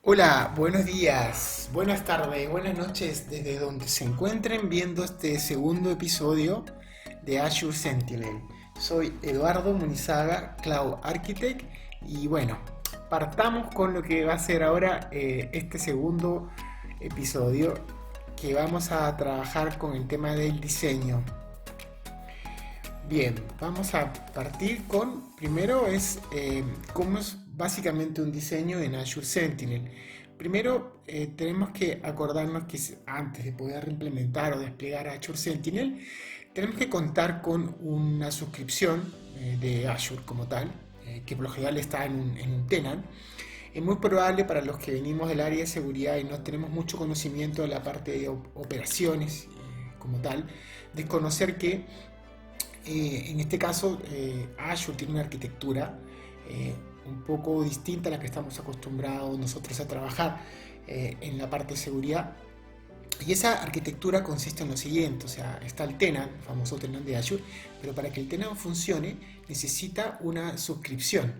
Hola, buenos días, buenas tardes, buenas noches desde donde se encuentren viendo este segundo episodio de Azure Sentinel. Soy Eduardo Munizaga, Cloud Architect, y bueno, partamos con lo que va a ser ahora este segundo episodio, que vamos a trabajar con el tema del diseño. Bien, vamos a partir con, primero es cómo es básicamente un diseño en Azure Sentinel. Primero tenemos que acordarnos que antes de poder implementar o desplegar Azure Sentinel, tenemos que contar con una suscripción de Azure como tal, que por lo general está en un tenant. Es muy probable para los que venimos del área de seguridad y no tenemos mucho conocimiento de la parte de operaciones como tal, desconocer que en este caso, Azure tiene una arquitectura un poco distinta a la que estamos acostumbrados nosotros a trabajar en la parte de seguridad. Y esa arquitectura consiste en lo siguiente, o sea, está el tenant, el famoso tenant de Azure, pero para que el tenant funcione necesita una suscripción.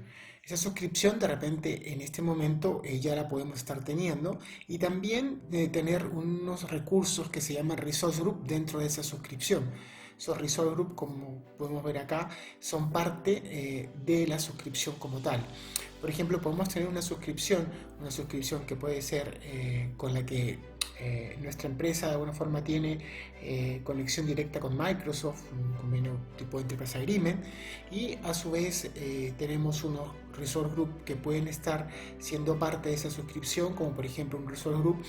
Esa suscripción de repente en este momento ya la podemos estar teniendo, y también tener unos recursos que se llaman Resource Group dentro de esa suscripción. Esos Resource Group, como podemos ver acá, son parte de la suscripción como tal. Por ejemplo, podemos tener una suscripción que puede ser con la que nuestra empresa de alguna forma tiene conexión directa con Microsoft, un convenio tipo Enterprise Agreement, y a su vez tenemos unos Resource Group que pueden estar siendo parte de esa suscripción, como por ejemplo un Resource Group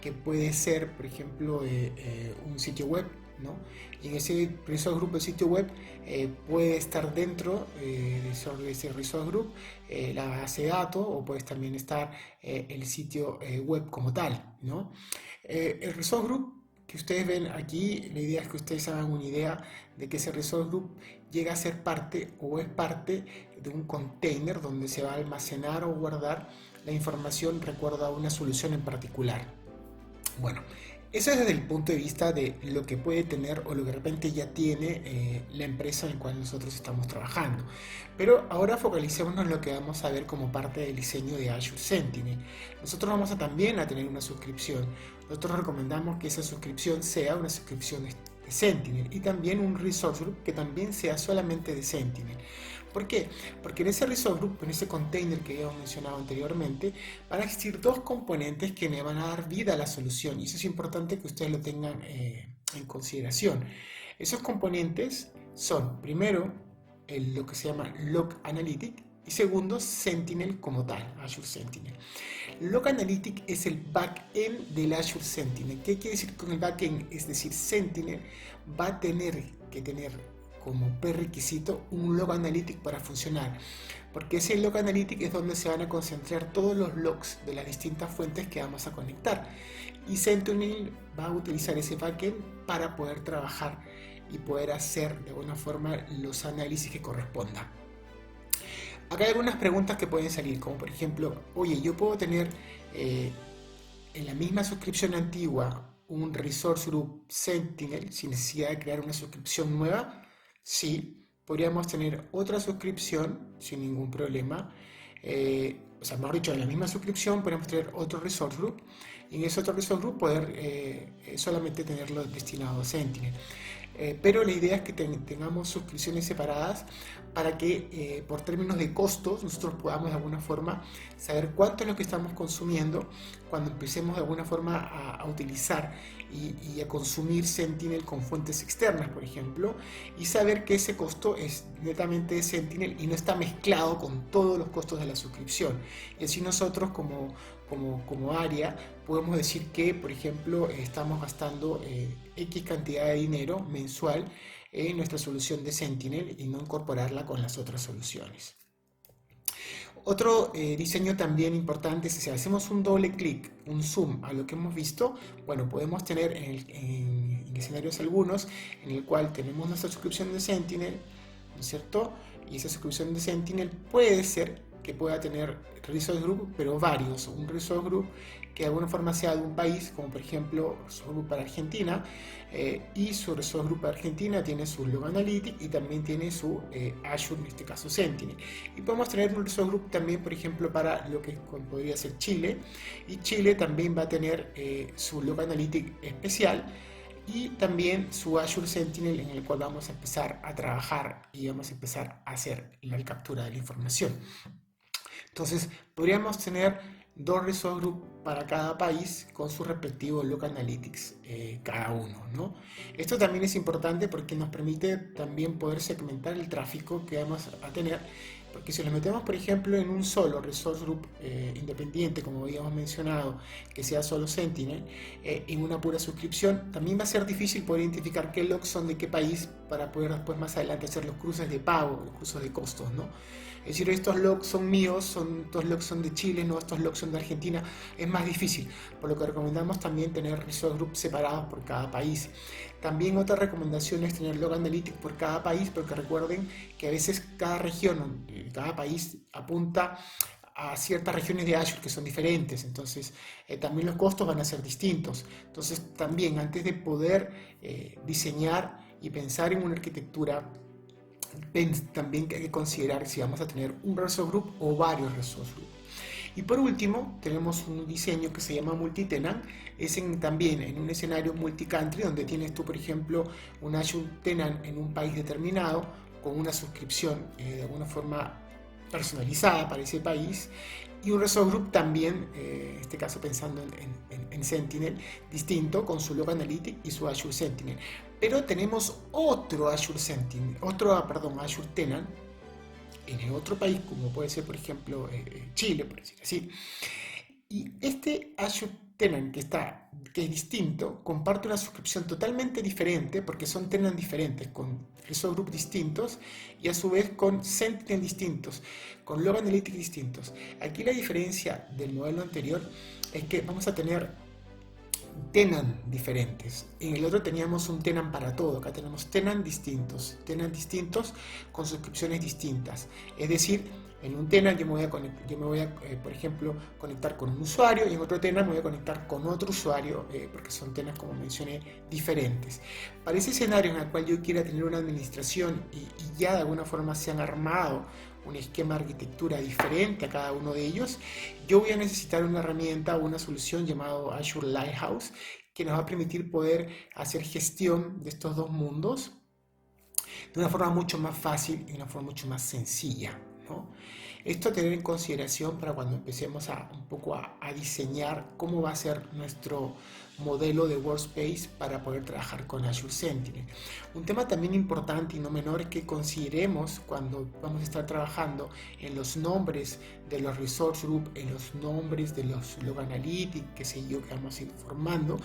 que puede ser, por ejemplo, un sitio web, ¿no? Y en ese Resource Group, el sitio web, puede estar dentro de ese Resource Group la base de datos, o puede también estar el sitio web como tal, ¿no? El Resource Group que ustedes ven aquí, la idea es que ustedes hagan una idea de que ese Resource Group llega a ser parte o es parte de un container donde se va a almacenar o guardar la información recuerda a una solución en particular. Bueno, eso es desde el punto de vista de lo que puede tener o lo que de repente ya tiene la empresa en la cual nosotros estamos trabajando. Pero ahora focalicémonos en lo que vamos a ver como parte del diseño de Azure Sentinel. Nosotros vamos a también a tener una suscripción. Nosotros recomendamos que esa suscripción sea una suscripción de Sentinel, y también un Resource Group que también sea solamente de Sentinel. ¿Por qué? Porque en ese Resource Group, en ese container que habíamos mencionado anteriormente, van a existir dos componentes que le van a dar vida a la solución, y eso es importante que ustedes lo tengan en consideración. Esos componentes son, primero, lo que se llama Log Analytic, y segundo, Sentinel como tal, Azure Sentinel. Log Analytic es el backend del Azure Sentinel. ¿Qué quiere decir con el backend? Es decir, Sentinel va a tener que tener como prerequisito un log analytic para funcionar, porque ese log analytic es donde se van a concentrar todos los logs de las distintas fuentes que vamos a conectar, y Sentinel va a utilizar ese backend para poder trabajar y poder hacer de alguna forma los análisis que correspondan. Acá hay algunas preguntas que pueden salir, como por ejemplo, oye, yo puedo tener en la misma suscripción antigua un Resource Group Sentinel sin necesidad de crear una suscripción nueva. Sí, podríamos tener otra suscripción sin ningún problema. O sea, mejor dicho, en la misma suscripción podemos tener otro Resource Group, y en ese otro Resource Group poder solamente tenerlo destinado a Sentinel. Pero la idea es que tengamos suscripciones separadas para que por términos de costos nosotros podamos de alguna forma saber cuánto es lo que estamos consumiendo cuando empecemos de alguna forma a utilizar y a consumir Sentinel con fuentes externas, por ejemplo, y saber que ese costo es netamente de Sentinel y no está mezclado con todos los costos de la suscripción. Y así nosotros como área podemos decir que, por ejemplo, estamos gastando X cantidad de dinero mensual en nuestra solución de Sentinel y no incorporarla con las otras soluciones. Otro diseño también importante es si hacemos un doble clic, un zoom a lo que hemos visto, bueno, podemos tener en escenarios algunos en el cual tenemos nuestra suscripción de Sentinel, ¿no es cierto? Y esa suscripción de Sentinel puede ser que pueda tener resource group, pero varios. Un resource group que de alguna forma sea de un país, como por ejemplo resource group para Argentina, y su resource group para Argentina tiene su Log Analytics y también tiene su Azure, en este caso Sentinel. Y podemos tener un resource group también, por ejemplo, para lo que podría ser Chile, y Chile también va a tener su Log Analytics especial y también su Azure Sentinel, en el cual vamos a empezar a trabajar y vamos a empezar a hacer la captura de la información. Entonces, podríamos tener dos resource group para cada país con su respectivo Log Analytics cada uno, ¿no? Esto también es importante porque nos permite también poder segmentar el tráfico que vamos a tener, porque si lo metemos, por ejemplo, en un solo resource group independiente, como habíamos mencionado, que sea solo Sentinel, en una pura suscripción, también va a ser difícil poder identificar qué logs son de qué país para poder después más adelante hacer los cruces de pago, los cruces de costos, ¿no? Es decir, estos logs son míos, estos logs son de Chile, no, estos logs son de Argentina, es más difícil, por lo que recomendamos también tener resource groups separados por cada país. También otra recomendación es tener Log Analytics por cada país, porque recuerden que a veces cada región, cada país apunta a ciertas regiones de Azure que son diferentes, entonces también los costos van a ser distintos. Entonces también antes de poder diseñar y pensar en una arquitectura, también hay que considerar si vamos a tener un resource group o varios resource groups. Y por último, tenemos un diseño que se llama multi-tenant, es también en un escenario multi-country, donde tienes tú, por ejemplo, un Azure tenant en un país determinado, con una suscripción de alguna forma personalizada para ese país, y un resource group también, en este caso pensando en Sentinel, distinto, con su Log Analytics y su Azure Sentinel. Pero tenemos otro Azure Sentinel, Azure tenant, en el otro país, como puede ser, por ejemplo, Chile, por decir así. Y este Azure Tenant que es distinto, comparte una suscripción totalmente diferente, porque son tenants diferentes, con resource group distintos, y a su vez con Sentinel distintos, con Log Analytics distintos. Aquí la diferencia del modelo anterior es que vamos a tener tenant diferentes. En el otro teníamos un tenant para todo, acá tenemos tenant distintos con suscripciones distintas. Es decir, en un tenant yo me voy a por ejemplo, conectar con un usuario, y en otro tenant me voy a conectar con otro usuario, porque son tenants, como mencioné, diferentes. Para ese escenario en el cual yo quiera tener una administración y ya de alguna forma se han armado un esquema de arquitectura diferente a cada uno de ellos, yo voy a necesitar una herramienta o una solución llamado Azure Lighthouse, que nos va a permitir poder hacer gestión de estos dos mundos de una forma mucho más fácil y de una forma mucho más sencilla, ¿no? Esto a tener en consideración para cuando empecemos un poco a diseñar cómo va a ser nuestro modelo de workspace para poder trabajar con Azure Sentinel. Un tema también importante y no menor es que consideremos, cuando vamos a estar trabajando, en los nombres de los resource group, en los nombres de los Log Analytics, qué sé yo, que vamos a ir formando,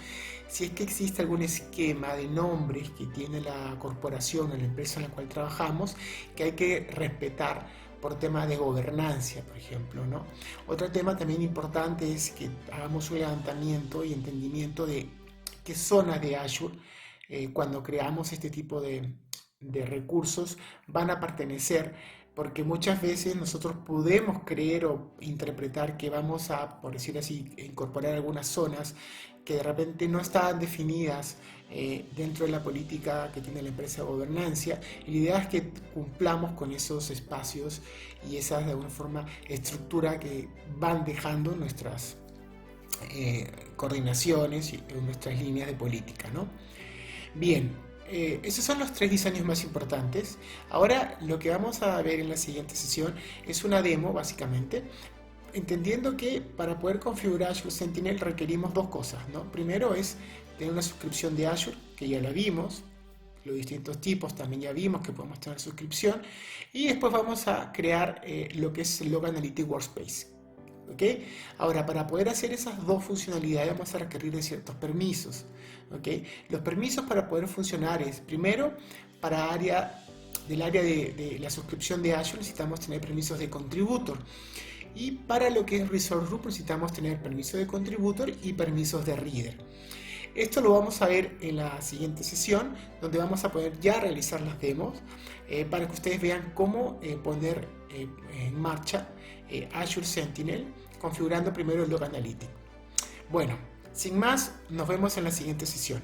si es que existe algún esquema de nombres que tiene la corporación o la empresa en la cual trabajamos, que hay que respetar por temas de gobernancia, por ejemplo, ¿no? Otro tema también importante es que hagamos un levantamiento y entendimiento de qué zonas de Azure, cuando creamos este tipo de recursos, van a pertenecer, porque muchas veces nosotros podemos creer o interpretar que vamos a, por decir así, incorporar algunas zonas que de repente no estaban definidas dentro de la política que tiene la empresa de gobernancia. Y la idea es que cumplamos con esos espacios y esa, de alguna forma, estructura que van dejando nuestras coordinaciones y nuestras líneas de política, ¿no? Bien, esos son los tres diseños más importantes. Ahora lo que vamos a ver en la siguiente sesión es una demo, básicamente, entendiendo que para poder configurar Azure Sentinel requerimos dos cosas, ¿no? Primero es tener una suscripción de Azure, que ya la vimos, los distintos tipos también ya vimos que podemos tener suscripción, y después vamos a crear lo que es el Log Analytics Workspace. ¿Okay? Ahora, para poder hacer esas dos funcionalidades vamos a requerir de ciertos permisos. ¿Okay? Los permisos para poder funcionar es, primero, para del área de la suscripción de Azure necesitamos tener permisos de contributor. Y para lo que es Resource Group necesitamos tener permisos de contributor y permisos de reader. Esto lo vamos a ver en la siguiente sesión, donde vamos a poder ya realizar las demos para que ustedes vean cómo poner en marcha Azure Sentinel, configurando primero el Log Analytics. Bueno, sin más, nos vemos en la siguiente sesión.